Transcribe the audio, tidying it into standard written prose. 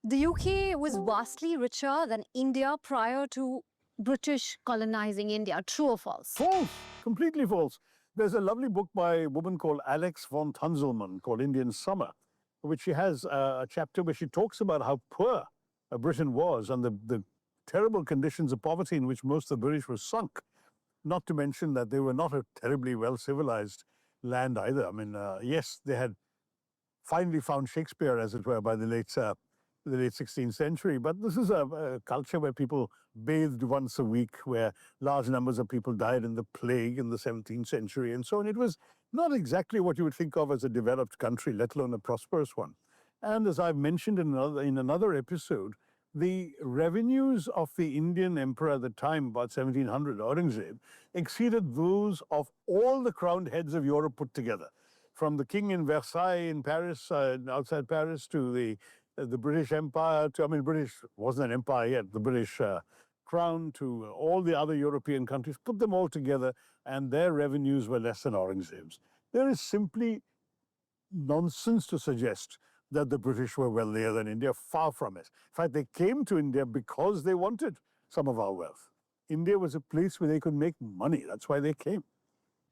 The UK was vastly richer than India prior to British colonizing India. True or false? False, completely false. There's a lovely book by a woman called Alex von Tunzelmann called Indian Summer, which she has a chapter where she talks about how poor Britain was and the terrible conditions of poverty in which most of the British were sunk. Not to mention that they were not a terribly well-civilized land either. I mean, yes, they had finally found Shakespeare, as it were, by the late 16th century. But this is a culture where people bathed once a week, where large numbers of people died in the plague in the 17th century and so on. It was not exactly what you would think of as a developed country, let alone a prosperous one. And as I've mentioned in another episode, the revenues of the Indian emperor at the time, about 1700, Aurangzeb, exceeded those of all the crowned heads of Europe put together. From the king in Versailles in Paris, outside Paris, to the British Empire, British wasn't an empire yet, the British crown, to all the other European countries, put them all together, and their revenues were less than Aurangzeb's. There is simply nonsense to suggest that the British were wealthier than India. Far from it. In fact, they came to India because they wanted some of our wealth. India was a place where they could make money. That's why they came.